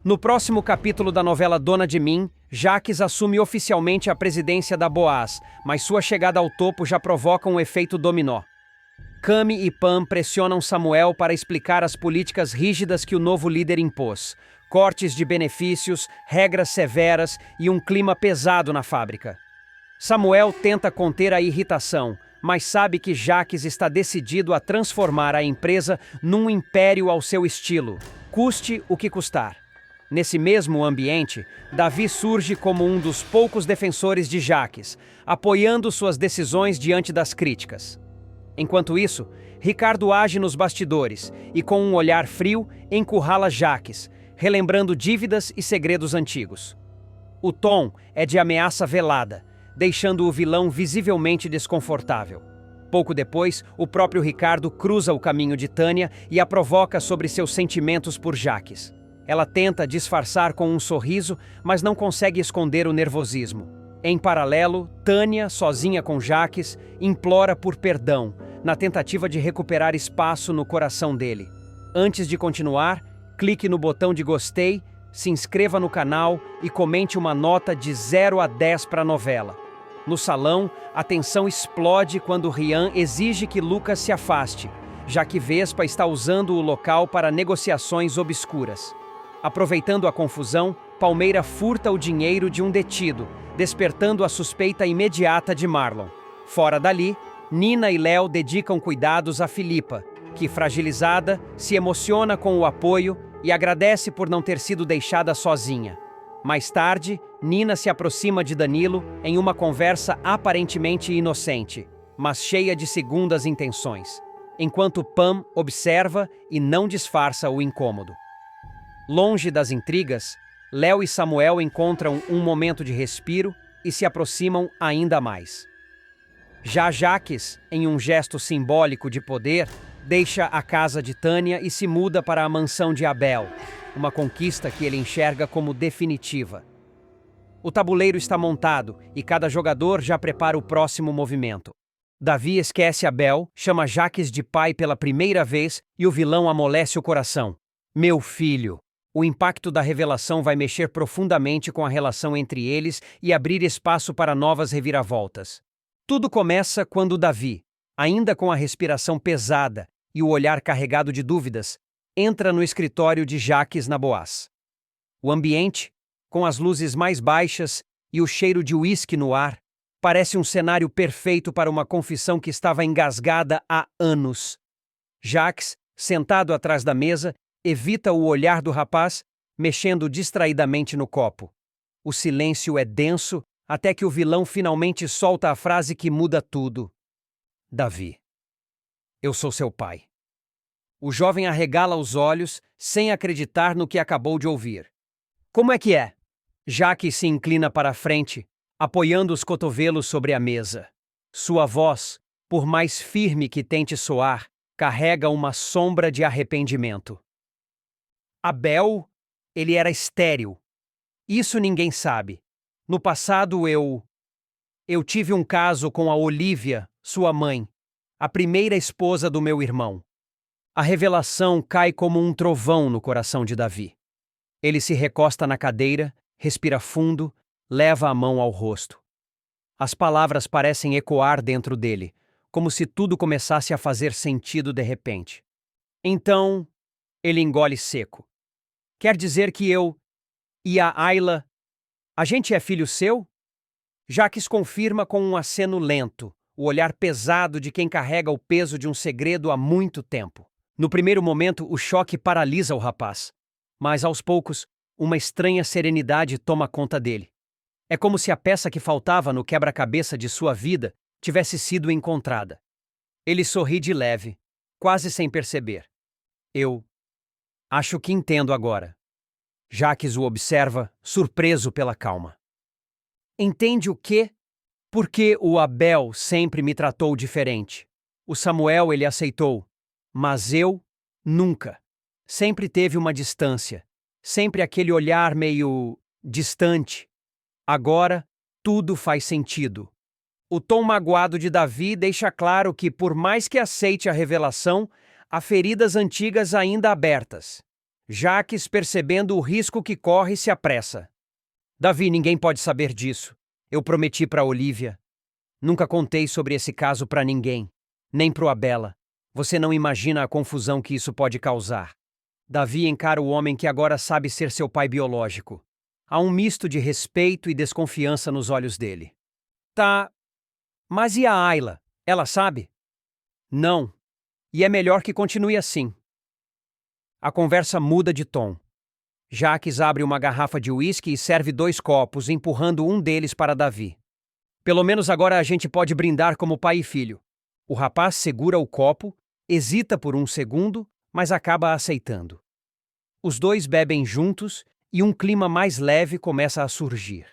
No próximo capítulo da novela Dona de Mim, Jaques assume oficialmente a presidência da Boaz, mas sua chegada ao topo já provoca um efeito dominó. Cami e Pam pressionam Samuel para explicar as políticas rígidas que o novo líder impôs. Cortes de benefícios, regras severas e um clima pesado na fábrica. Samuel tenta conter a irritação, mas sabe que Jaques está decidido a transformar a empresa num império ao seu estilo, custe o que custar. Nesse mesmo ambiente, Davi surge como um dos poucos defensores de Jaques, apoiando suas decisões diante das críticas. Enquanto isso, Ricardo age nos bastidores e, com um olhar frio, encurrala Jaques, relembrando dívidas e segredos antigos. O tom é de ameaça velada, deixando o vilão visivelmente desconfortável. Pouco depois, o próprio Ricardo cruza o caminho de Tânia e a provoca sobre seus sentimentos por Jaques. Ela tenta disfarçar com um sorriso, mas não consegue esconder o nervosismo. Em paralelo, Tânia, sozinha com Jaques, implora por perdão, na tentativa de recuperar espaço no coração dele. Antes de continuar, clique no botão de gostei, se inscreva no canal e comente uma nota de 0 a 10 para a novela. No salão, a tensão explode quando Rian exige que Lucas se afaste, já que Vespa está usando o local para negociações obscuras. Aproveitando a confusão, Palmeira furta o dinheiro de um detido, despertando a suspeita imediata de Marlon. Fora dali, Nina e Léo dedicam cuidados a Filipa, que, fragilizada, se emociona com o apoio e agradece por não ter sido deixada sozinha. Mais tarde, Nina se aproxima de Danilo em uma conversa aparentemente inocente, mas cheia de segundas intenções, enquanto Pam observa e não disfarça o incômodo. Longe das intrigas, Léo e Samuel encontram um momento de respiro e se aproximam ainda mais. Já Jaques, em um gesto simbólico de poder, deixa a casa de Tânia e se muda para a mansão de Abel, uma conquista que ele enxerga como definitiva. O tabuleiro está montado e cada jogador já prepara o próximo movimento. Davi esquece Abel, chama Jaques de pai pela primeira vez e o vilão amolece o coração. Meu filho! O impacto da revelação vai mexer profundamente com a relação entre eles e abrir espaço para novas reviravoltas. Tudo começa quando Davi, ainda com a respiração pesada e o olhar carregado de dúvidas, entra no escritório de Jaques na Boaz. O ambiente, com as luzes mais baixas e o cheiro de uísque no ar, parece um cenário perfeito para uma confissão que estava engasgada há anos. Jaques, sentado atrás da mesa, evita o olhar do rapaz, mexendo distraidamente no copo. O silêncio é denso até que o vilão finalmente solta a frase que muda tudo. Davi, eu sou seu pai. O jovem arregala os olhos, sem acreditar no que acabou de ouvir. Como é que é? Jaques se inclina para a frente, apoiando os cotovelos sobre a mesa. Sua voz, por mais firme que tente soar, carrega uma sombra de arrependimento. Abel, ele era estéril. Isso ninguém sabe. No passado eu tive um caso com a Olívia, sua mãe, a primeira esposa do meu irmão. A revelação cai como um trovão no coração de Davi. Ele se recosta na cadeira, respira fundo, leva a mão ao rosto. As palavras parecem ecoar dentro dele, como se tudo começasse a fazer sentido de repente. Então, ele engole seco. Quer dizer que eu e a Ayla, a gente é filho seu? Jaques confirma com um aceno lento, o olhar pesado de quem carrega o peso de um segredo há muito tempo. No primeiro momento, o choque paralisa o rapaz, mas aos poucos, uma estranha serenidade toma conta dele. É como se a peça que faltava no quebra-cabeça de sua vida tivesse sido encontrada. Ele sorri de leve, quase sem perceber. Eu acho que entendo agora. Jaques o observa, surpreso pela calma. Entende o quê? Porque o Abel sempre me tratou diferente. O Samuel ele aceitou, mas eu nunca. Sempre teve uma distância, sempre aquele olhar meio distante. Agora, tudo faz sentido. O tom magoado de Davi deixa claro que, por mais que aceite a revelação, há feridas antigas ainda abertas. Jaques, percebendo o risco que corre, se apressa. Davi, ninguém pode saber disso. Eu prometi para Olívia. Nunca contei sobre esse caso para ninguém, nem pro Abela. Você não imagina a confusão que isso pode causar. Davi encara o homem que agora sabe ser seu pai biológico. Há um misto de respeito e desconfiança nos olhos dele. Tá, mas e a Ayla? Ela sabe? Não. E é melhor que continue assim. A conversa muda de tom. Jaques abre uma garrafa de uísque e serve 2 copos, empurrando um deles para Davi. Pelo menos agora a gente pode brindar como pai e filho. O rapaz segura o copo, hesita por um segundo, mas acaba aceitando. Os dois bebem juntos e um clima mais leve começa a surgir.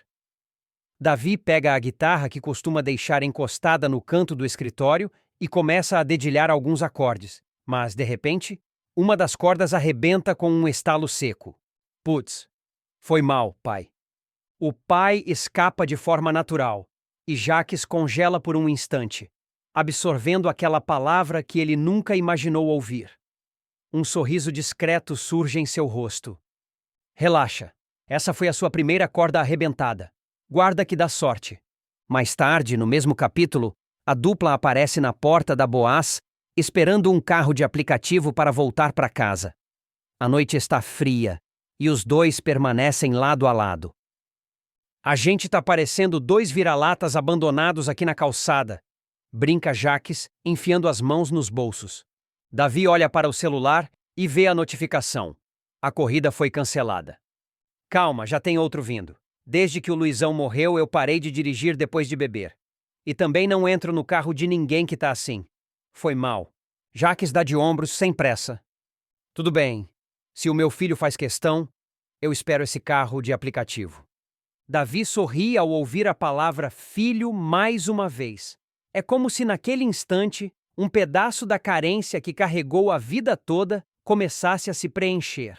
Davi pega a guitarra que costuma deixar encostada no canto do escritório e começa a dedilhar alguns acordes, mas, de repente, uma das cordas arrebenta com um estalo seco. Putz, foi mal, pai. O pai escapa de forma natural, e Jaques congela por um instante, absorvendo aquela palavra que ele nunca imaginou ouvir. Um sorriso discreto surge em seu rosto. Relaxa, essa foi a sua primeira corda arrebentada. Guarda que dá sorte. Mais tarde, no mesmo capítulo, a dupla aparece na porta da Boaz, esperando um carro de aplicativo para voltar para casa. A noite está fria, e os dois permanecem lado a lado. A gente tá parecendo 2 vira-latas abandonados aqui na calçada, brinca Jaques, enfiando as mãos nos bolsos. Davi olha para o celular e vê a notificação. A corrida foi cancelada. Calma, já tem outro vindo. Desde que o Luizão morreu, eu parei de dirigir depois de beber. E também não entro no carro de ninguém que tá assim. Foi mal. Jaques dá de ombros, sem pressa. Tudo bem. Se o meu filho faz questão, eu espero esse carro de aplicativo. Davi sorri ao ouvir a palavra filho mais uma vez. É como se naquele instante, um pedaço da carência que carregou a vida toda começasse a se preencher.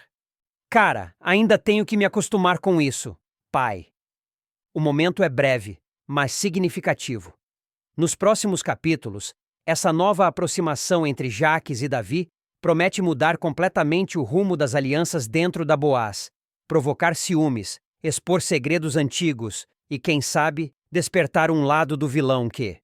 Cara, ainda tenho que me acostumar com isso, pai. O momento é breve, mas significativo. Nos próximos capítulos, essa nova aproximação entre Jaques e Davi promete mudar completamente o rumo das alianças dentro da Boaz, provocar ciúmes, expor segredos antigos e, quem sabe, despertar um lado do vilão que...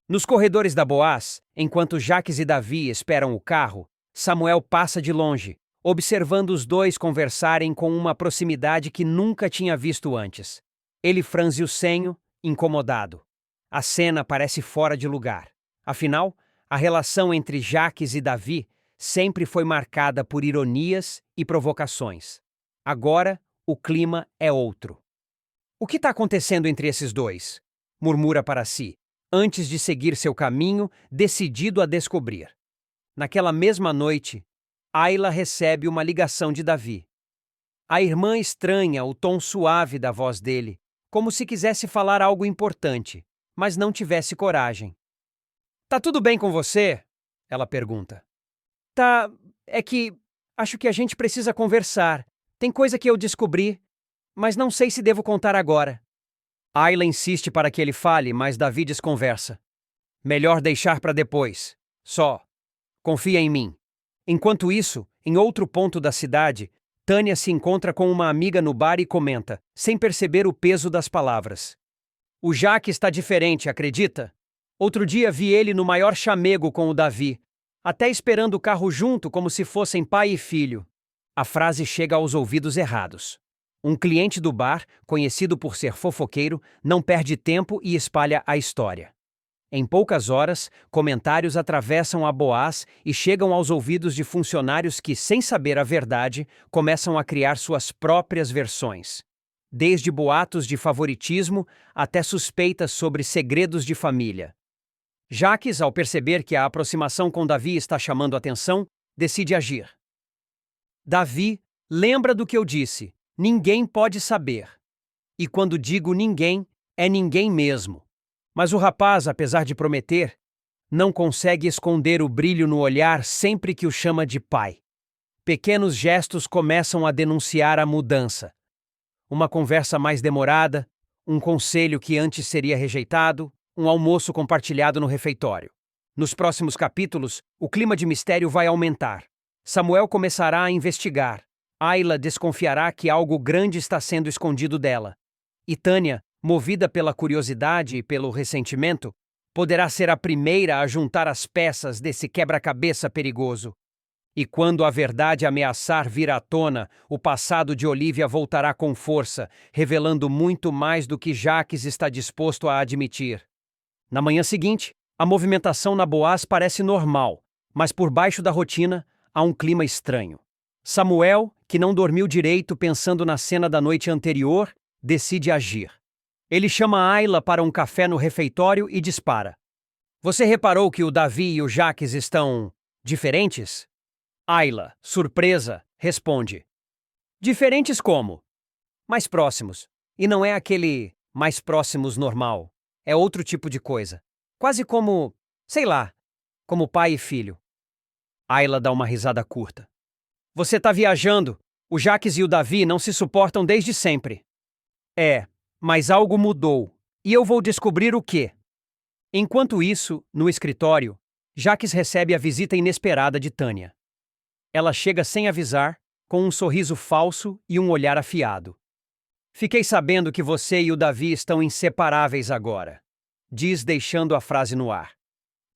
Nos corredores da Boaz, enquanto Jaques e Davi esperam o carro, Samuel passa de longe, observando os dois conversarem com uma proximidade que nunca tinha visto antes. Ele franze o senho, incomodado. A cena parece fora de lugar. Afinal, a relação entre Jaques e Davi sempre foi marcada por ironias e provocações. Agora, o clima é outro. O que está acontecendo entre esses dois? Murmura para si, antes de seguir seu caminho, decidido a descobrir. Naquela mesma noite, Ayla recebe uma ligação de Davi. A irmã estranha o tom suave da voz dele, como se quisesse falar algo importante, mas não tivesse coragem. Tá tudo bem com você? Ela pergunta. Tá, é que acho que a gente precisa conversar. Tem coisa que eu descobri, mas não sei se devo contar agora. Ayla insiste para que ele fale, mas Davi desconversa. Melhor deixar para depois. Só. Confia em mim. Enquanto isso, em outro ponto da cidade, Tânia se encontra com uma amiga no bar e comenta, sem perceber o peso das palavras. O Jaque está diferente, acredita? Outro dia vi ele no maior chamego com o Davi, até esperando o carro junto como se fossem pai e filho. A frase chega aos ouvidos errados. Um cliente do bar, conhecido por ser fofoqueiro, não perde tempo e espalha a história. Em poucas horas, comentários atravessam a Boaz e chegam aos ouvidos de funcionários que, sem saber a verdade, começam a criar suas próprias versões. Desde boatos de favoritismo até suspeitas sobre segredos de família. Jaques, ao perceber que a aproximação com Davi está chamando atenção, decide agir. Davi, lembra do que eu disse, ninguém pode saber. E quando digo ninguém, é ninguém mesmo. Mas o rapaz, apesar de prometer, não consegue esconder o brilho no olhar sempre que o chama de pai. Pequenos gestos começam a denunciar a mudança. Uma conversa mais demorada, um conselho que antes seria rejeitado, um almoço compartilhado no refeitório. Nos próximos capítulos, o clima de mistério vai aumentar. Samuel começará a investigar, Ayla desconfiará que algo grande está sendo escondido dela. E Tânia, movida pela curiosidade e pelo ressentimento, poderá ser a primeira a juntar as peças desse quebra-cabeça perigoso. E quando a verdade ameaçar vir à tona, o passado de Olivia voltará com força, revelando muito mais do que Jacques está disposto a admitir. Na manhã seguinte, a movimentação na Boaz parece normal, mas por baixo da rotina há um clima estranho. Samuel, que não dormiu direito pensando na cena da noite anterior, decide agir. Ele chama Ayla para um café no refeitório e dispara. Você reparou que o Davi e o Jacques estão diferentes? Ayla, surpresa, responde. Diferentes como? Mais próximos. E não é aquele mais próximos normal. É outro tipo de coisa. Quase como, sei lá, como pai e filho. Ayla dá uma risada curta. Você tá viajando. O Jacques e o Davi não se suportam desde sempre. É, mas algo mudou. E eu vou descobrir o quê. Enquanto isso, no escritório, Jacques recebe a visita inesperada de Tânia. Ela chega sem avisar, com um sorriso falso e um olhar afiado. Fiquei sabendo que você e o Davi estão inseparáveis agora, diz deixando a frase no ar.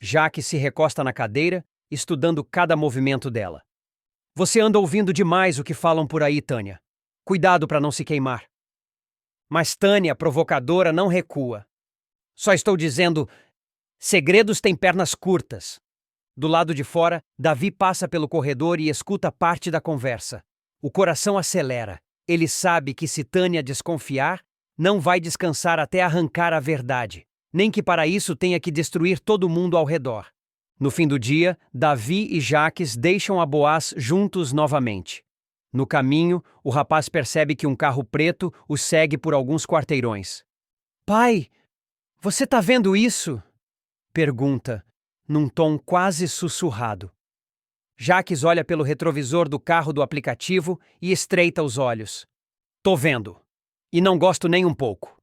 Jacques se recosta na cadeira, estudando cada movimento dela. Você anda ouvindo demais o que falam por aí, Tânia. Cuidado para não se queimar. Mas Tânia, provocadora, não recua. Só estou dizendo, segredos têm pernas curtas. Do lado de fora, Davi passa pelo corredor e escuta parte da conversa. O coração acelera. Ele sabe que se Tânia desconfiar, não vai descansar até arrancar a verdade, nem que para isso tenha que destruir todo mundo ao redor. No fim do dia, Davi e Jacques deixam a Boaz juntos novamente. No caminho, o rapaz percebe que um carro preto o segue por alguns quarteirões. Pai, você tá vendo isso? Pergunta, num tom quase sussurrado. Jacques olha pelo retrovisor do carro do aplicativo e estreita os olhos. Tô vendo. E não gosto nem um pouco.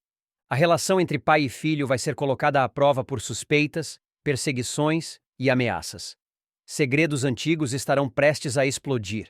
A relação entre pai e filho vai ser colocada à prova por suspeitas, perseguições e ameaças. Segredos antigos estarão prestes a explodir.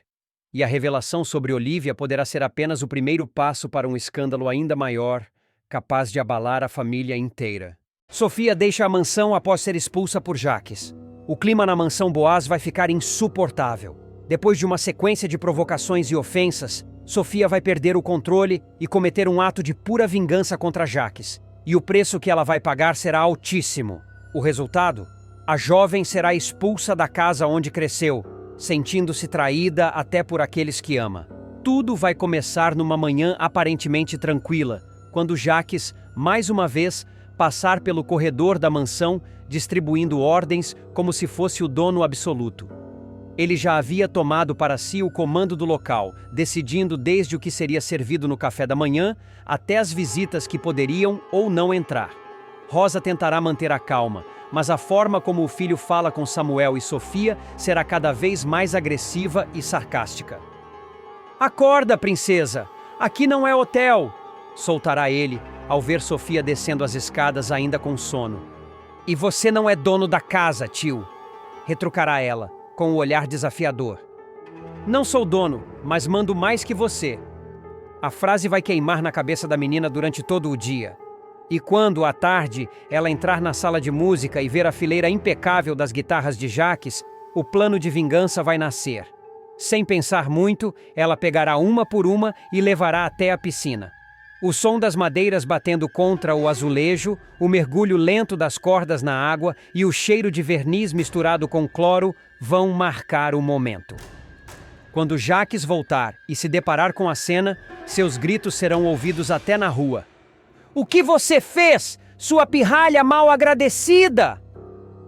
E a revelação sobre Olivia poderá ser apenas o primeiro passo para um escândalo ainda maior, capaz de abalar a família inteira. Sofia deixa a mansão após ser expulsa por Jacques. O clima na mansão Boaz vai ficar insuportável. Depois de uma sequência de provocações e ofensas, Sofia vai perder o controle e cometer um ato de pura vingança contra Jacques. E o preço que ela vai pagar será altíssimo. O resultado? A jovem será expulsa da casa onde cresceu, sentindo-se traída até por aqueles que ama. Tudo vai começar numa manhã aparentemente tranquila, quando Jacques, mais uma vez, passar pelo corredor da mansão, distribuindo ordens como se fosse o dono absoluto. Ele já havia tomado para si o comando do local, decidindo desde o que seria servido no café da manhã até as visitas que poderiam ou não entrar. Rosa tentará manter a calma, mas a forma como o filho fala com Samuel e Sofia será cada vez mais agressiva e sarcástica. Acorda, princesa! Aqui não é hotel! Soltará ele, ao ver Sofia descendo as escadas ainda com sono. E você não é dono da casa, tio! Retrucará ela, com o olhar desafiador. Não sou dono, mas mando mais que você. A frase vai queimar na cabeça da menina durante todo o dia. E quando, à tarde, ela entrar na sala de música e ver a fileira impecável das guitarras de Jacques, o plano de vingança vai nascer. Sem pensar muito, ela pegará uma por uma e levará até a piscina. O som das madeiras batendo contra o azulejo, o mergulho lento das cordas na água e o cheiro de verniz misturado com cloro vão marcar o momento. Quando Jacques voltar e se deparar com a cena, seus gritos serão ouvidos até na rua. O que você fez, sua pirralha mal agradecida?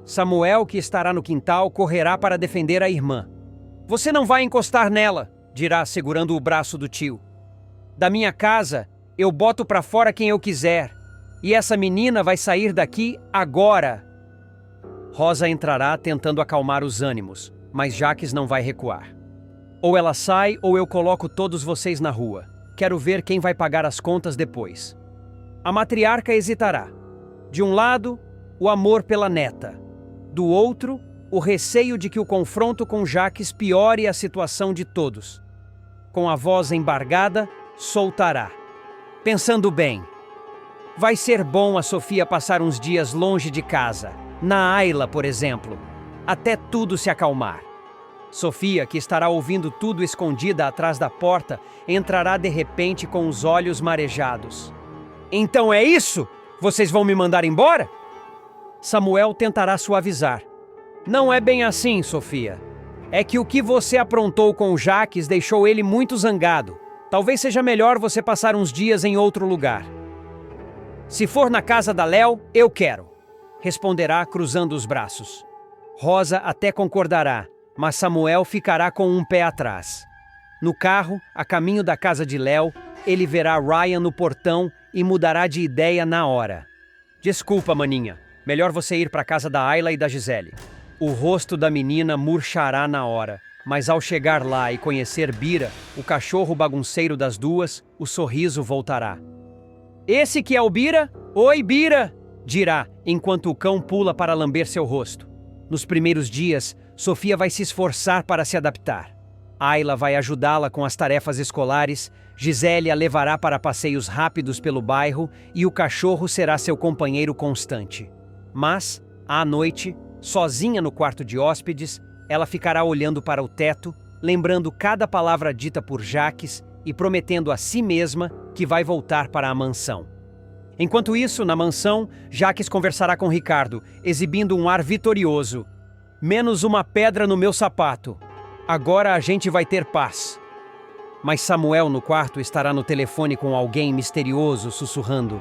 Samuel, que estará no quintal, correrá para defender a irmã. Você não vai encostar nela, dirá segurando o braço do tio. Da minha casa, eu boto para fora quem eu quiser. E essa menina vai sair daqui agora. Rosa entrará tentando acalmar os ânimos, mas Jacques não vai recuar. Ou ela sai ou eu coloco todos vocês na rua. Quero ver quem vai pagar as contas depois. A matriarca hesitará. De um lado, o amor pela neta. Do outro, o receio de que o confronto com Jacques piore a situação de todos. com a voz embargada, soltará. Pensando bem, vai ser bom a Sofia passar uns dias longe de casa, na Ayla, por exemplo, até tudo se acalmar. Sofia, que estará ouvindo tudo escondida atrás da porta, entrará de repente com os olhos marejados. Então é isso? Vocês vão me mandar embora? Samuel tentará suavizar. Não é bem assim, Sofia. É que o que você aprontou com o Jaques deixou ele muito zangado. Talvez seja melhor você passar uns dias em outro lugar. Se for na casa da Léo, eu quero, responderá cruzando os braços. Rosa até concordará, mas Samuel ficará com um pé atrás. No carro, a caminho da casa de Léo, ele verá Ryan no portão e mudará de ideia na hora. Desculpa, maninha. Melhor você ir para a casa da Ayla e da Gisele. O rosto da menina murchará na hora, mas ao chegar lá e conhecer Bira, o cachorro bagunceiro das duas, o sorriso voltará. Esse que é o Bira? Oi, Bira! Dirá, enquanto o cão pula para lamber seu rosto. Nos primeiros dias, Sofia vai se esforçar para se adaptar. Ayla vai ajudá-la com as tarefas escolares, Gisele a levará para passeios rápidos pelo bairro e o cachorro será seu companheiro constante. Mas, à noite, sozinha no quarto de hóspedes, ela ficará olhando para o teto, lembrando cada palavra dita por Jaques e prometendo a si mesma que vai voltar para a mansão. Enquanto isso, na mansão, Jaques conversará com Ricardo, exibindo um ar vitorioso. Menos uma pedra no meu sapato. Agora a gente vai ter paz. Mas Samuel no quarto estará no telefone com alguém misterioso sussurrando.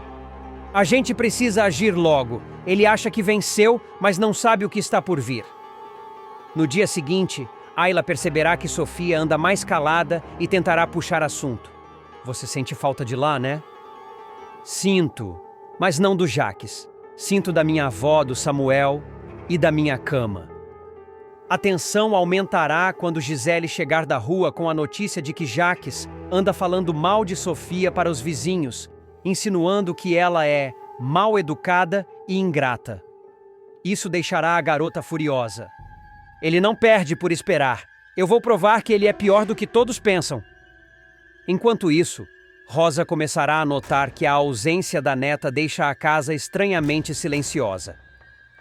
A gente precisa agir logo. Ele acha que venceu, mas não sabe o que está por vir. No dia seguinte, Ayla perceberá que Sofia anda mais calada e tentará puxar assunto. Você sente falta de lá, né? Sinto, mas não do Jaques. Sinto da minha avó, do Samuel e da minha cama. A tensão aumentará quando Gisele chegar da rua com a notícia de que Jaques anda falando mal de Sofia para os vizinhos, insinuando que ela é mal educada e ingrata. Isso deixará a garota furiosa. Ele não perde por esperar. Eu vou provar que ele é pior do que todos pensam. Enquanto isso, Rosa começará a notar que a ausência da neta deixa a casa estranhamente silenciosa.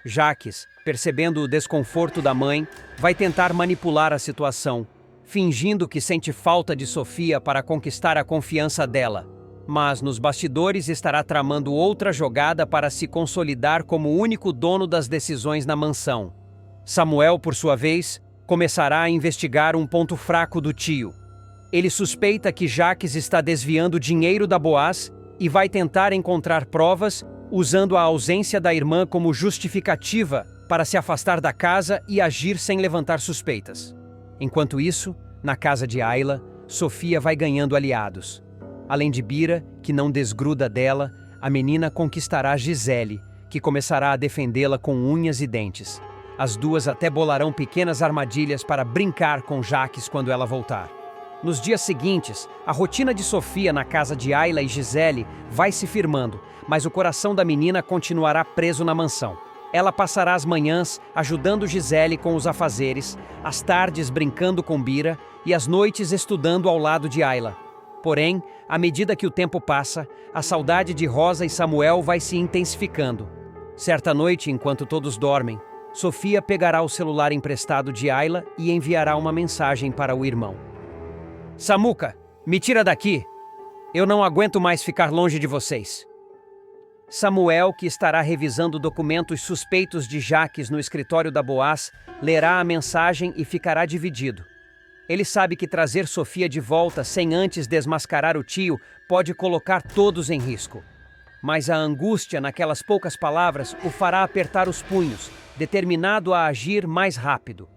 Jaques, percebendo o desconforto da mãe, vai tentar manipular a situação, fingindo que sente falta de Sofia para conquistar a confiança dela. Mas nos bastidores estará tramando outra jogada para se consolidar como o único dono das decisões na mansão. Samuel, por sua vez, começará a investigar um ponto fraco do tio. Ele suspeita que Jaques está desviando dinheiro da Boaz e vai tentar encontrar provas usando a ausência da irmã como justificativa para se afastar da casa e agir sem levantar suspeitas. Enquanto isso, na casa de Ayla, Sofia vai ganhando aliados. Além de Bira, que não desgruda dela, a menina conquistará Gisele, que começará a defendê-la com unhas e dentes. As duas até bolarão pequenas armadilhas para brincar com Jaques quando ela voltar. Nos dias seguintes, a rotina de Sofia na casa de Ayla e Gisele vai se firmando, mas o coração da menina continuará preso na mansão. Ela passará as manhãs ajudando Gisele com os afazeres, as tardes brincando com Bira e as noites estudando ao lado de Ayla. Porém, à medida que o tempo passa, a saudade de Rosa e Samuel vai se intensificando. Certa noite, enquanto todos dormem, Sofia pegará o celular emprestado de Ayla e enviará uma mensagem para o irmão. Samuca, me tira daqui! Eu não aguento mais ficar longe de vocês. Samuel, que estará revisando documentos suspeitos de Jaques no escritório da Boaz, lerá a mensagem e ficará dividido. Ele sabe que trazer Sofia de volta sem antes desmascarar o tio pode colocar todos em risco. Mas a angústia naquelas poucas palavras o fará apertar os punhos, determinado a agir mais rápido.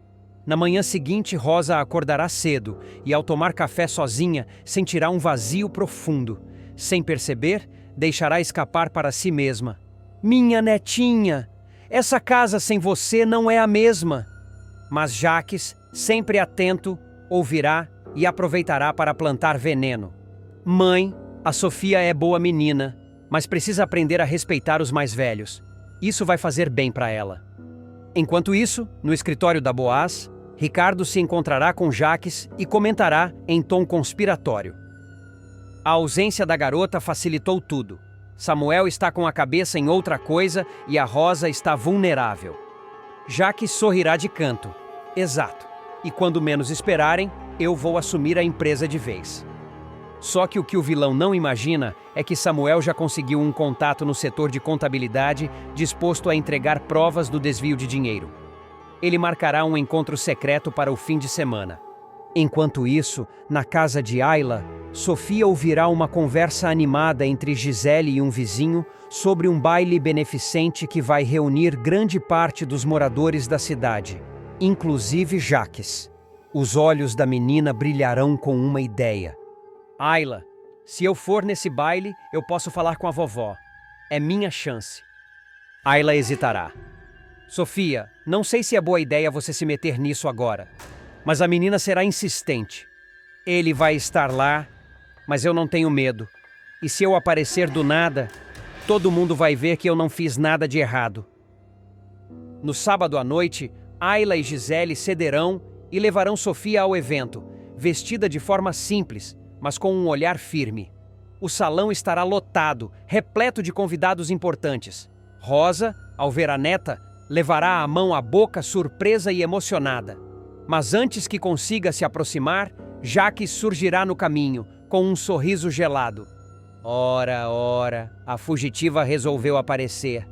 Na manhã seguinte, Rosa acordará cedo e, ao tomar café sozinha, sentirá um vazio profundo. Sem perceber, deixará escapar para si mesma. Minha netinha, essa casa sem você não é a mesma. Mas Jaques, sempre atento, ouvirá e aproveitará para plantar veneno. Mãe, a Sofia é boa menina, mas precisa aprender a respeitar os mais velhos. Isso vai fazer bem para ela. Enquanto isso, no escritório da Boaz, Ricardo se encontrará com Jaques e comentará em tom conspiratório. A ausência da garota facilitou tudo. Samuel está com a cabeça em outra coisa e a Rosa está vulnerável. Jaques sorrirá de canto. Exato. E quando menos esperarem, eu vou assumir a empresa de vez. Só que o vilão não imagina é que Samuel já conseguiu um contato no setor de contabilidade disposto a entregar provas do desvio de dinheiro. Ele marcará um encontro secreto para o fim de semana. Enquanto isso, na casa de Ayla, Sofia ouvirá uma conversa animada entre Gisele e um vizinho sobre um baile beneficente que vai reunir grande parte dos moradores da cidade, inclusive Jaques. Os olhos da menina brilharão com uma ideia. Ayla, se eu for nesse baile, eu posso falar com a vovó. É minha chance. Ayla hesitará. Sofia, não sei se é boa ideia você se meter nisso agora, mas a menina será insistente. Ele vai estar lá, mas eu não tenho medo. E se eu aparecer do nada, todo mundo vai ver que eu não fiz nada de errado. No sábado à noite, Ayla e Gisele cederão e levarão Sofia ao evento, vestida de forma simples, mas com um olhar firme. O salão estará lotado, repleto de convidados importantes. Rosa, ao ver a neta, levará a mão à boca surpresa e emocionada. Mas antes que consiga se aproximar, Jaques surgirá no caminho, com um sorriso gelado. Ora, a fugitiva resolveu aparecer.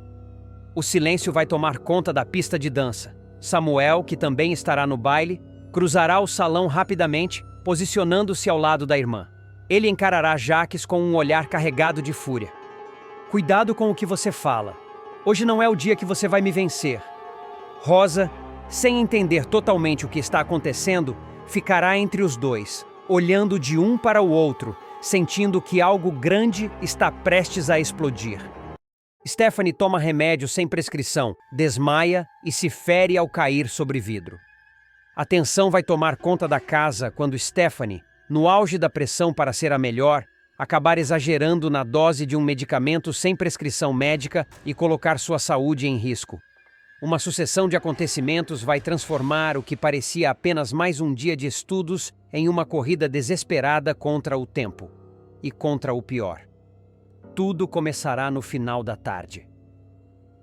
O silêncio vai tomar conta da pista de dança. Samuel, que também estará no baile, cruzará o salão rapidamente, posicionando-se ao lado da irmã. Ele encarará Jaques com um olhar carregado de fúria. Cuidado com o que você fala. Hoje não é o dia que você vai me vencer. Rosa, sem entender totalmente o que está acontecendo, ficará entre os dois, olhando de um para o outro, sentindo que algo grande está prestes a explodir. Stephanie toma remédio sem prescrição, desmaia e se fere ao cair sobre vidro. A tensão vai tomar conta da casa quando Stephanie, no auge da pressão para ser a melhor, acabar exagerando na dose de um medicamento sem prescrição médica e colocar sua saúde em risco. Uma sucessão de acontecimentos vai transformar o que parecia apenas mais um dia de estudos em uma corrida desesperada contra o tempo e contra o pior. Tudo começará no final da tarde.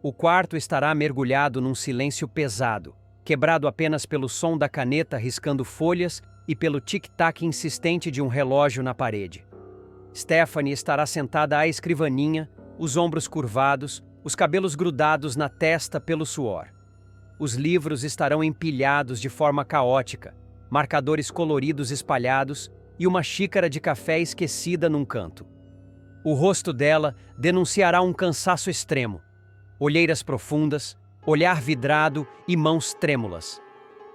O quarto estará mergulhado num silêncio pesado, quebrado apenas pelo som da caneta riscando folhas e pelo tic-tac insistente de um relógio na parede. Stephanie estará sentada à escrivaninha, os ombros curvados, os cabelos grudados na testa pelo suor. Os livros estarão empilhados de forma caótica, marcadores coloridos espalhados e uma xícara de café esquecida num canto. O rosto dela denunciará um cansaço extremo, olheiras profundas, olhar vidrado e mãos trêmulas.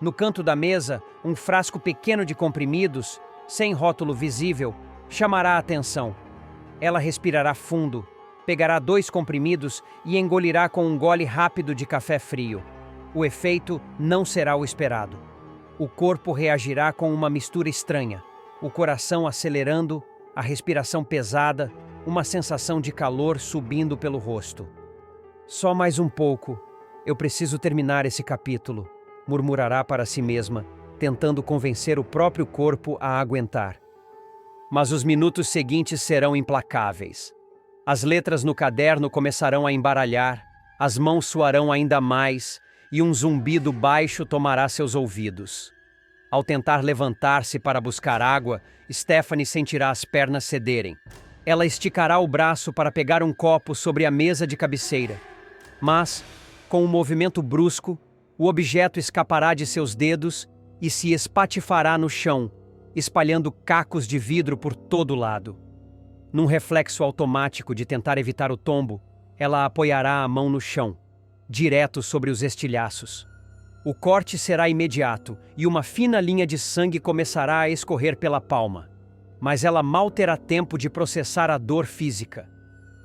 No canto da mesa, um frasco pequeno de comprimidos, sem rótulo visível, chamará a atenção. Ela respirará fundo, pegará 2 comprimidos e engolirá com um gole rápido de café frio. O efeito não será o esperado. O corpo reagirá com uma mistura estranha, o coração acelerando, a respiração pesada, uma sensação de calor subindo pelo rosto. Só mais um pouco. Eu preciso terminar esse capítulo, murmurará para si mesma, tentando convencer o próprio corpo a aguentar. Mas os minutos seguintes serão implacáveis. As letras no caderno começarão a embaralhar, as mãos suarão ainda mais e um zumbido baixo tomará seus ouvidos. Ao tentar levantar-se para buscar água, Stephanie sentirá as pernas cederem. Ela esticará o braço para pegar um copo sobre a mesa de cabeceira. Mas, com um movimento brusco, o objeto escapará de seus dedos e se espatifará no chão, espalhando cacos de vidro por todo lado. Num reflexo automático de tentar evitar o tombo, ela apoiará a mão no chão, direto sobre os estilhaços. O corte será imediato e uma fina linha de sangue começará a escorrer pela palma. Mas ela mal terá tempo de processar a dor física.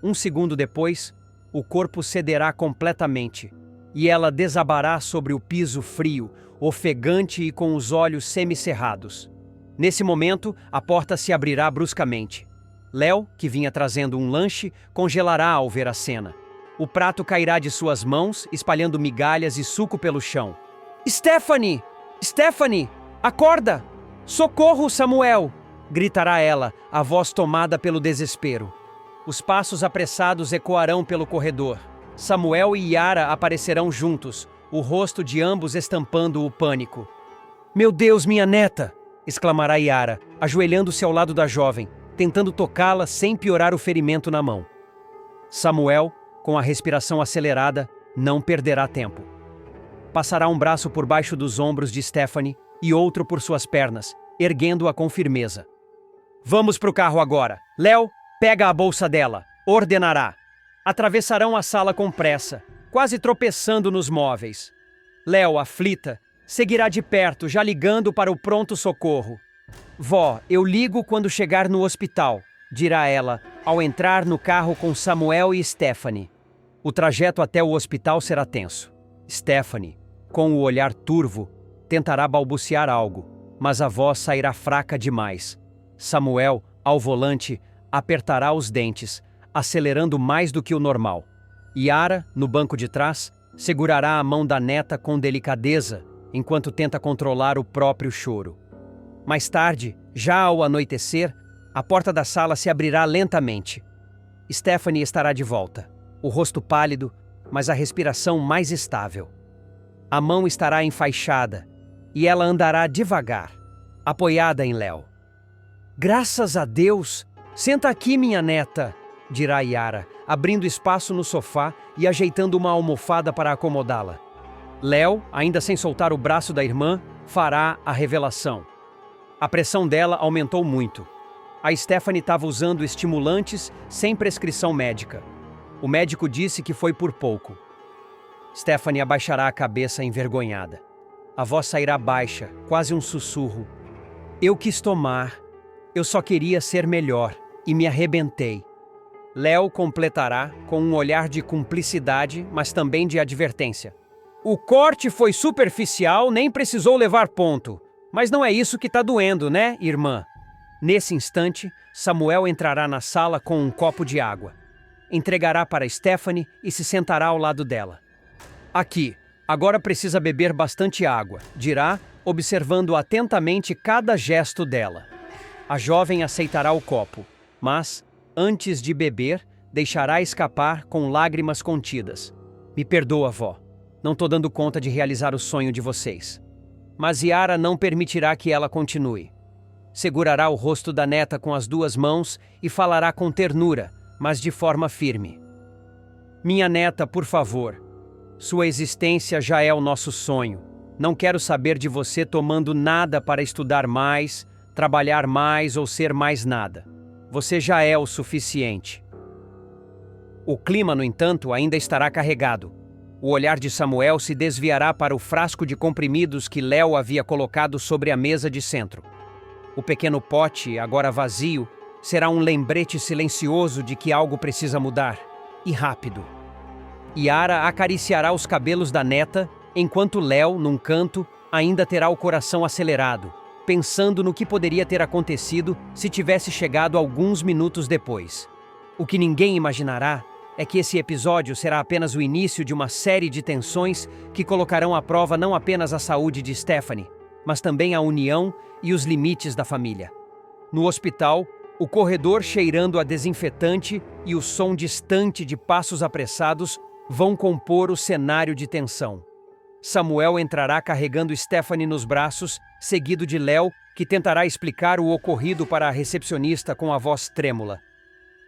1 segundo depois, o corpo cederá completamente e ela desabará sobre o piso frio, ofegante e com os olhos semicerrados. Nesse momento, a porta se abrirá bruscamente. Léo, que vinha trazendo um lanche, congelará ao ver a cena. O prato cairá de suas mãos, espalhando migalhas e suco pelo chão. Stephanie! Stephanie, acorda! Socorro, Samuel! Gritará ela, a voz tomada pelo desespero. Os passos apressados ecoarão pelo corredor. Samuel e Yara aparecerão juntos, o rosto de ambos estampando o pânico. Meu Deus, minha neta! Exclamará Yara, ajoelhando-se ao lado da jovem, tentando tocá-la sem piorar o ferimento na mão. Samuel, com a respiração acelerada, não perderá tempo. Passará um braço por baixo dos ombros de Stephanie e outro por suas pernas, erguendo-a com firmeza. Vamos pro carro agora. Léo, pega a bolsa dela. Ordenará. Atravessarão a sala com pressa, quase tropeçando nos móveis. Léo, aflita, seguirá de perto, já ligando para o pronto-socorro. Vó, eu ligo quando chegar no hospital, dirá ela, ao entrar no carro com Samuel e Stephanie. O trajeto até o hospital será tenso. Stephanie, com o olhar turvo, tentará balbuciar algo, mas a voz sairá fraca demais. Samuel, ao volante, apertará os dentes, acelerando mais do que o normal. Yara, no banco de trás, segurará a mão da neta com delicadeza, enquanto tenta controlar o próprio choro. Mais tarde, já ao anoitecer, a porta da sala se abrirá lentamente. Stephanie estará de volta, o rosto pálido, mas a respiração mais estável. A mão estará enfaixada e ela andará devagar, apoiada em Léo. Graças a Deus! Senta aqui, minha neta, dirá Yara, abrindo espaço no sofá e ajeitando uma almofada para acomodá-la. Léo, ainda sem soltar o braço da irmã, fará a revelação. A pressão dela aumentou muito. A Stephanie estava usando estimulantes sem prescrição médica. O médico disse que foi por pouco. Stephanie abaixará a cabeça envergonhada. A voz sairá baixa, quase um sussurro. Eu quis tomar. Eu só queria ser melhor e me arrebentei. Léo completará com um olhar de cumplicidade, mas também de advertência. O corte foi superficial, nem precisou levar ponto. Mas não é isso que tá doendo, né, irmã? Nesse instante, Samuel entrará na sala com um copo de água. Entregará para Stephanie e se sentará ao lado dela. Aqui, agora precisa beber bastante água, dirá, observando atentamente cada gesto dela. A jovem aceitará o copo, mas, antes de beber, deixará escapar com lágrimas contidas. Me perdoa, vó. Não tô dando conta de realizar o sonho de vocês. Mas Yara não permitirá que ela continue. Segurará o rosto da neta com as duas mãos e falará com ternura, mas de forma firme. Minha neta, por favor. Sua existência já é o nosso sonho. Não quero saber de você tomando nada para estudar mais, trabalhar mais ou ser mais nada. Você já é o suficiente. O clima, no entanto, ainda estará carregado. O olhar de Samuel se desviará para o frasco de comprimidos que Léo havia colocado sobre a mesa de centro. O pequeno pote, agora vazio, será um lembrete silencioso de que algo precisa mudar, e rápido. Yara acariciará os cabelos da neta, enquanto Léo, num canto, ainda terá o coração acelerado, pensando no que poderia ter acontecido se tivesse chegado alguns minutos depois. O que ninguém imaginará é que esse episódio será apenas o início de uma série de tensões que colocarão à prova não apenas a saúde de Stephanie, mas também a união e os limites da família. No hospital, o corredor cheirando a desinfetante e o som distante de passos apressados vão compor o cenário de tensão. Samuel entrará carregando Stephanie nos braços, seguido de Léo, que tentará explicar o ocorrido para a recepcionista com a voz trêmula.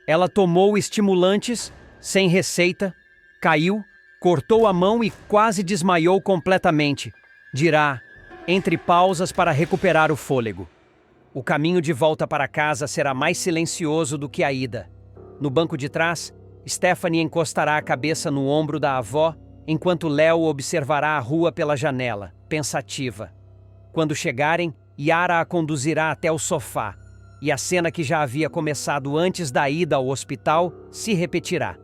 Ela tomou estimulantes, sem receita, caiu, cortou a mão e quase desmaiou completamente, dirá, entre pausas para recuperar o fôlego. O caminho de volta para casa será mais silencioso do que a ida. No banco de trás, Stephanie encostará a cabeça no ombro da avó, enquanto Léo observará a rua pela janela, pensativa. Quando chegarem, Yara a conduzirá até o sofá, e a cena que já havia começado antes da ida ao hospital se repetirá.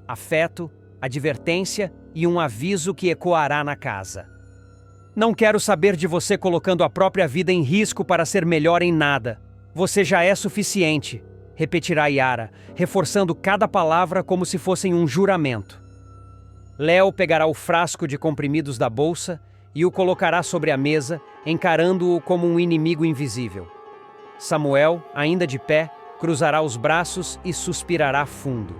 Afeto, advertência e um aviso que ecoará na casa. Não quero saber de você colocando a própria vida em risco para ser melhor em nada. Você já é suficiente, repetirá Yara, reforçando cada palavra como se fossem um juramento. Léo pegará o frasco de comprimidos da bolsa e o colocará sobre a mesa, encarando-o como um inimigo invisível. Samuel, ainda de pé, cruzará os braços e suspirará fundo.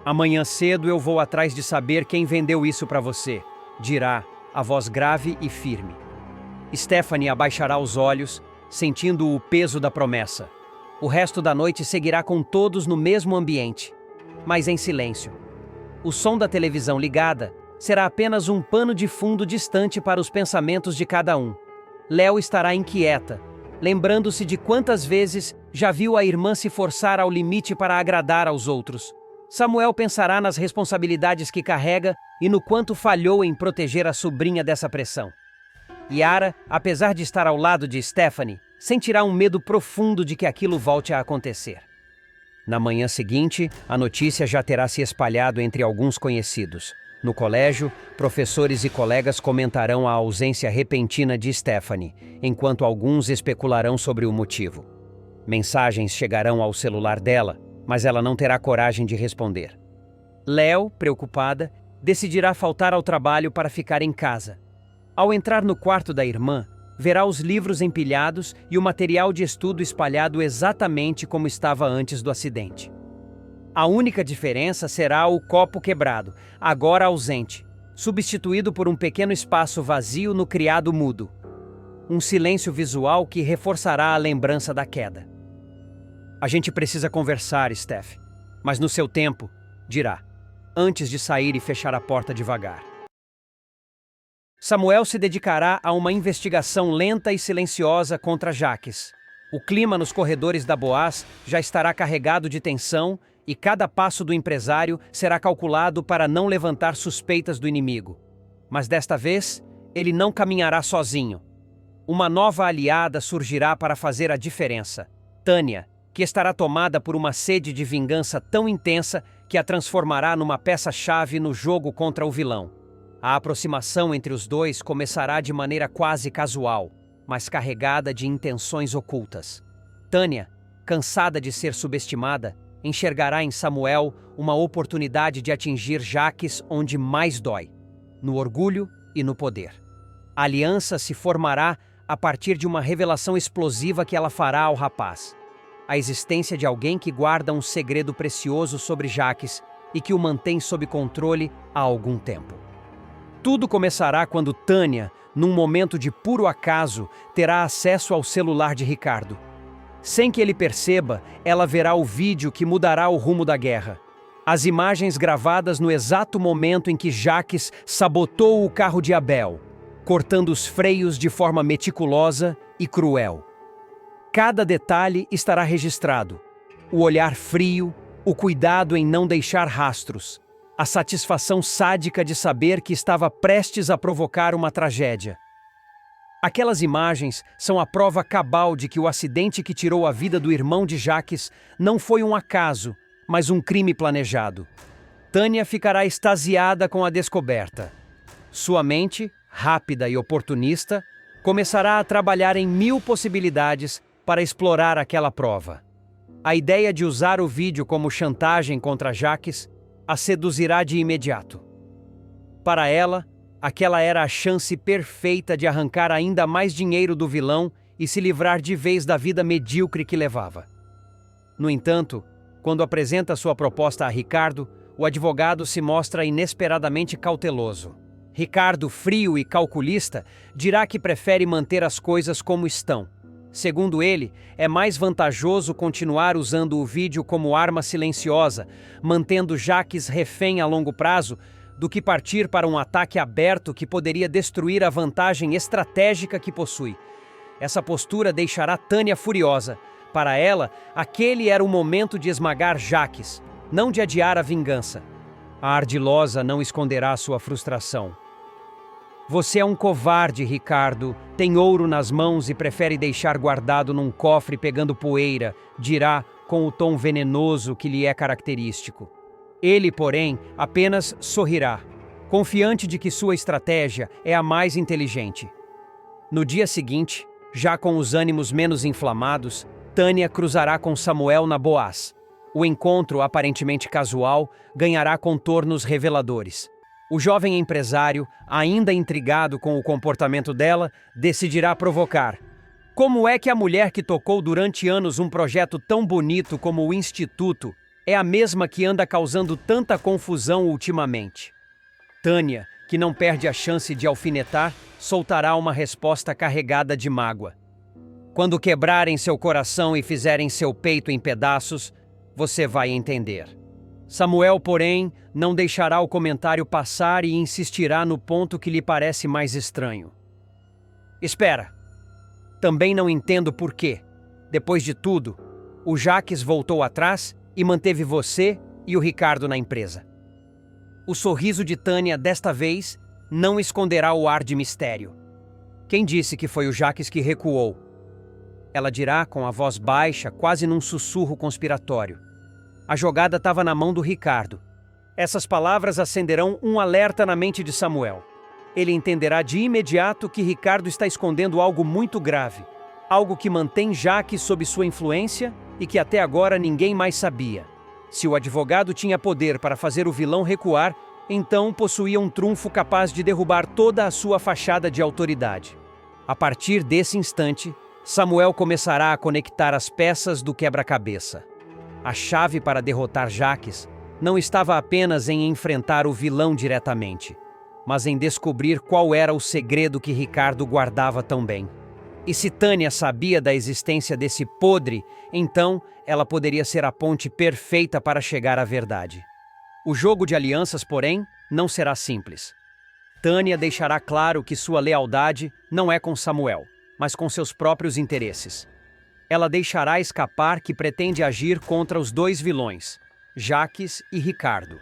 Amanhã cedo eu vou atrás de saber quem vendeu isso para você, dirá, a voz grave e firme. Stephanie abaixará os olhos, sentindo o peso da promessa. O resto da noite seguirá com todos no mesmo ambiente, mas em silêncio. O som da televisão ligada será apenas um pano de fundo distante para os pensamentos de cada um. Léo estará inquieta, lembrando-se de quantas vezes já viu a irmã se forçar ao limite para agradar aos outros. Samuel pensará nas responsabilidades que carrega e no quanto falhou em proteger a sobrinha dessa pressão. Yara, apesar de estar ao lado de Stephanie, sentirá um medo profundo de que aquilo volte a acontecer. Na manhã seguinte, a notícia já terá se espalhado entre alguns conhecidos. No colégio, professores e colegas comentarão a ausência repentina de Stephanie, enquanto alguns especularão sobre o motivo. Mensagens chegarão ao celular dela, mas ela não terá coragem de responder. Léo, preocupada, decidirá faltar ao trabalho para ficar em casa. Ao entrar no quarto da irmã, verá os livros empilhados e o material de estudo espalhado exatamente como estava antes do acidente. A única diferença será o copo quebrado, agora ausente, substituído por um pequeno espaço vazio no criado mudo. Um silêncio visual que reforçará a lembrança da queda. A gente precisa conversar, Steph, mas no seu tempo, dirá, antes de sair e fechar a porta devagar. Samuel se dedicará a uma investigação lenta e silenciosa contra Jacques. O clima nos corredores da Boaz já estará carregado de tensão e cada passo do empresário será calculado para não levantar suspeitas do inimigo. Mas desta vez, ele não caminhará sozinho. Uma nova aliada surgirá para fazer a diferença. Tânia, que estará tomada por uma sede de vingança tão intensa que a transformará numa peça-chave no jogo contra o vilão. A aproximação entre os dois começará de maneira quase casual, mas carregada de intenções ocultas. Tânia, cansada de ser subestimada, enxergará em Samuel uma oportunidade de atingir Jacques onde mais dói, no orgulho e no poder. A aliança se formará a partir de uma revelação explosiva que ela fará ao rapaz. A existência de alguém que guarda um segredo precioso sobre Jacques e que o mantém sob controle há algum tempo. Tudo começará quando Tânia, num momento de puro acaso, terá acesso ao celular de Ricardo. Sem que ele perceba, ela verá o vídeo que mudará o rumo da guerra. As imagens gravadas no exato momento em que Jacques sabotou o carro de Abel, cortando os freios de forma meticulosa e cruel. Cada detalhe estará registrado. O olhar frio, o cuidado em não deixar rastros, a satisfação sádica de saber que estava prestes a provocar uma tragédia. Aquelas imagens são a prova cabal de que o acidente que tirou a vida do irmão de Jacques não foi um acaso, mas um crime planejado. Tânia ficará extasiada com a descoberta. Sua mente, rápida e oportunista, começará a trabalhar em 1000 possibilidades para explorar aquela prova. A ideia de usar o vídeo como chantagem contra Jacques a seduzirá de imediato. Para ela, aquela era a chance perfeita de arrancar ainda mais dinheiro do vilão e se livrar de vez da vida medíocre que levava. No entanto, quando apresenta sua proposta a Ricardo, o advogado se mostra inesperadamente cauteloso. Ricardo, frio e calculista, dirá que prefere manter as coisas como estão. Segundo ele, é mais vantajoso continuar usando o vídeo como arma silenciosa, mantendo Jacques refém a longo prazo, do que partir para um ataque aberto que poderia destruir a vantagem estratégica que possui. Essa postura deixará Tânia furiosa. Para ela, aquele era o momento de esmagar Jacques, não de adiar a vingança. A ardilosa não esconderá sua frustração. Você é um covarde, Ricardo. Tem ouro nas mãos e prefere deixar guardado num cofre pegando poeira, dirá com o tom venenoso que lhe é característico. Ele, porém, apenas sorrirá, confiante de que sua estratégia é a mais inteligente. No dia seguinte, já com os ânimos menos inflamados, Tânia cruzará com Samuel na Boaz. O encontro, aparentemente casual, ganhará contornos reveladores. O jovem empresário, ainda intrigado com o comportamento dela, decidirá provocar. Como é que a mulher que tocou durante anos um projeto tão bonito como o Instituto é a mesma que anda causando tanta confusão ultimamente? Tânia, que não perde a chance de alfinetar, soltará uma resposta carregada de mágoa. Quando quebrarem seu coração e fizerem seu peito em pedaços, você vai entender. Samuel, porém, não deixará o comentário passar e insistirá no ponto que lhe parece mais estranho. Espera. Também não entendo por quê. Depois de tudo, o Jaques voltou atrás e manteve você e o Ricardo na empresa. O sorriso de Tânia, desta vez, não esconderá o ar de mistério. Quem disse que foi o Jaques que recuou? Ela dirá com a voz baixa, quase num sussurro conspiratório. A jogada estava na mão do Ricardo. Essas palavras acenderão um alerta na mente de Samuel. Ele entenderá de imediato que Ricardo está escondendo algo muito grave. Algo que mantém Jaques sob sua influência e que até agora ninguém mais sabia. Se o advogado tinha poder para fazer o vilão recuar, então possuía um trunfo capaz de derrubar toda a sua fachada de autoridade. A partir desse instante, Samuel começará a conectar as peças do quebra-cabeça. A chave para derrotar Jaques não estava apenas em enfrentar o vilão diretamente, mas em descobrir qual era o segredo que Ricardo guardava tão bem. E se Tânia sabia da existência desse podre, então ela poderia ser a ponte perfeita para chegar à verdade. O jogo de alianças, porém, não será simples. Tânia deixará claro que sua lealdade não é com Samuel, mas com seus próprios interesses. Ela deixará escapar que pretende agir contra os dois vilões, Jaques e Ricardo,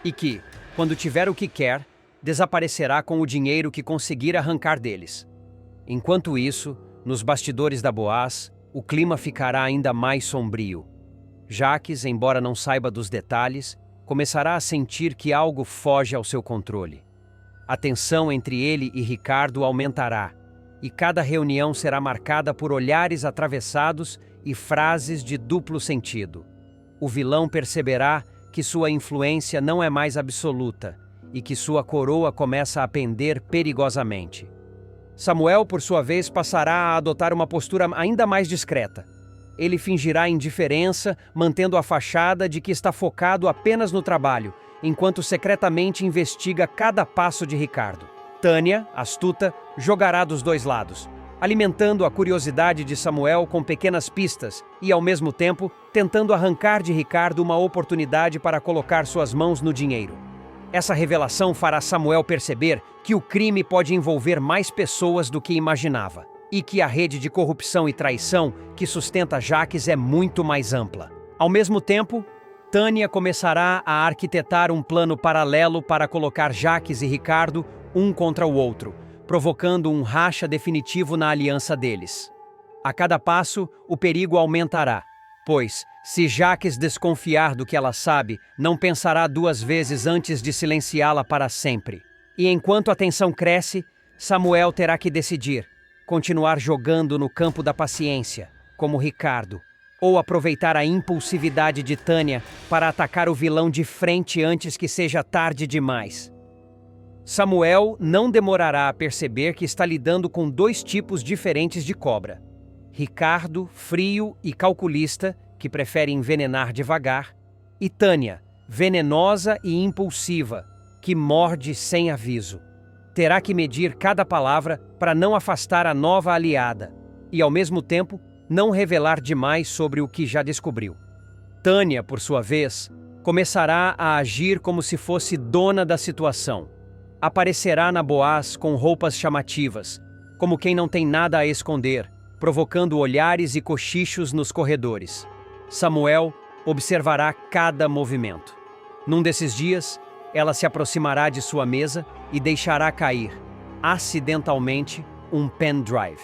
e que, quando tiver o que quer, desaparecerá com o dinheiro que conseguir arrancar deles. Enquanto isso, nos bastidores da Boaz, o clima ficará ainda mais sombrio. Jaques, embora não saiba dos detalhes, começará a sentir que algo foge ao seu controle. A tensão entre ele e Ricardo aumentará, e cada reunião será marcada por olhares atravessados e frases de duplo sentido. O vilão perceberá que sua influência não é mais absoluta e que sua coroa começa a pender perigosamente. Samuel, por sua vez, passará a adotar uma postura ainda mais discreta. Ele fingirá indiferença, mantendo a fachada de que está focado apenas no trabalho, enquanto secretamente investiga cada passo de Ricardo. Tânia, astuta, jogará dos dois lados, alimentando a curiosidade de Samuel com pequenas pistas e, ao mesmo tempo, tentando arrancar de Ricardo uma oportunidade para colocar suas mãos no dinheiro. Essa revelação fará Samuel perceber que o crime pode envolver mais pessoas do que imaginava e que a rede de corrupção e traição que sustenta Jaques é muito mais ampla. Ao mesmo tempo, Tânia começará a arquitetar um plano paralelo para colocar Jaques e Ricardo um contra o outro, provocando um racha definitivo na aliança deles. A cada passo, o perigo aumentará, pois, se Jaques desconfiar do que ela sabe, não pensará duas vezes antes de silenciá-la para sempre. E enquanto a tensão cresce, Samuel terá que decidir: continuar jogando no campo da paciência, como Ricardo, ou aproveitar a impulsividade de Tânia para atacar o vilão de frente antes que seja tarde demais. Samuel não demorará a perceber que está lidando com dois tipos diferentes de cobra. Ricardo, frio e calculista, que prefere envenenar devagar, e Tânia, venenosa e impulsiva, que morde sem aviso. Terá que medir cada palavra para não afastar a nova aliada e, ao mesmo tempo, não revelar demais sobre o que já descobriu. Tânia, por sua vez, começará a agir como se fosse dona da situação. Aparecerá na Boaz com roupas chamativas, como quem não tem nada a esconder, provocando olhares e cochichos nos corredores. Samuel observará cada movimento. Num desses dias, ela se aproximará de sua mesa e deixará cair, acidentalmente, um pendrive.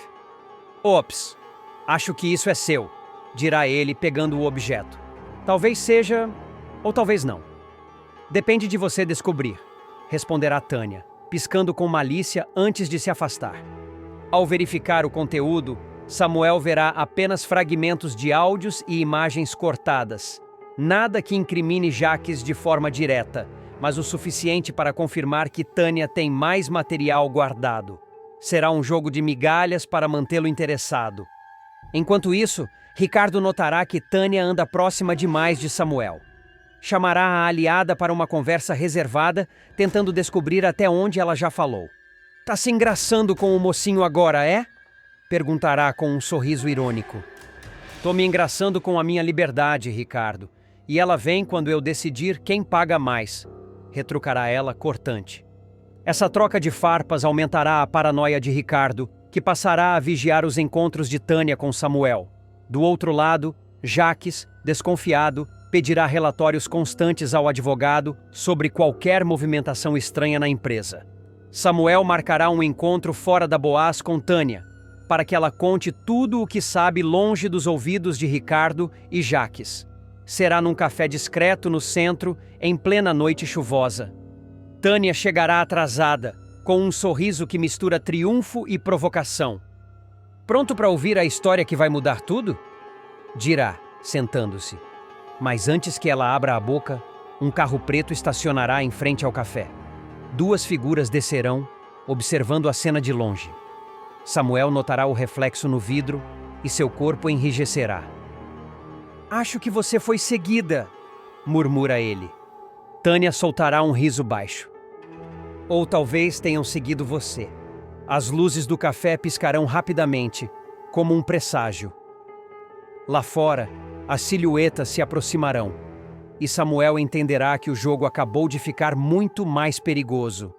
Ops, acho que isso é seu, dirá ele pegando o objeto. Talvez seja, ou talvez não. Depende de você descobrir, responderá Tânia, piscando com malícia antes de se afastar. Ao verificar o conteúdo, Samuel verá apenas fragmentos de áudios e imagens cortadas. Nada que incrimine Jaques de forma direta, mas o suficiente para confirmar que Tânia tem mais material guardado. Será um jogo de migalhas para mantê-lo interessado. Enquanto isso, Ricardo notará que Tânia anda próxima demais de Samuel. Chamará a aliada para uma conversa reservada, tentando descobrir até onde ela já falou. "Tá se engraçando com o mocinho agora, é?" perguntará com um sorriso irônico. "Tô me engraçando com a minha liberdade, Ricardo, e ela vem quando eu decidir quem paga mais", retrucará ela cortante. Essa troca de farpas aumentará a paranoia de Ricardo, que passará a vigiar os encontros de Tânia com Samuel. Do outro lado, Jaques, desconfiado, pedirá relatórios constantes ao advogado sobre qualquer movimentação estranha na empresa. Samuel marcará um encontro fora da Boaz com Tânia, para que ela conte tudo o que sabe longe dos ouvidos de Ricardo e Jaques. Será num café discreto no centro, em plena noite chuvosa. Tânia chegará atrasada, com um sorriso que mistura triunfo e provocação. "Pronto para ouvir a história que vai mudar tudo?" dirá, sentando-se. Mas antes que ela abra a boca, um carro preto estacionará em frente ao café. 2 figuras descerão, observando a cena de longe. Samuel notará o reflexo no vidro e seu corpo enrijecerá. "Acho que você foi seguida", murmura ele. Tânia soltará um riso baixo. "Ou talvez tenham seguido você." As luzes do café piscarão rapidamente, como um presságio. Lá fora, as silhuetas se aproximarão, e Samuel entenderá que o jogo acabou de ficar muito mais perigoso.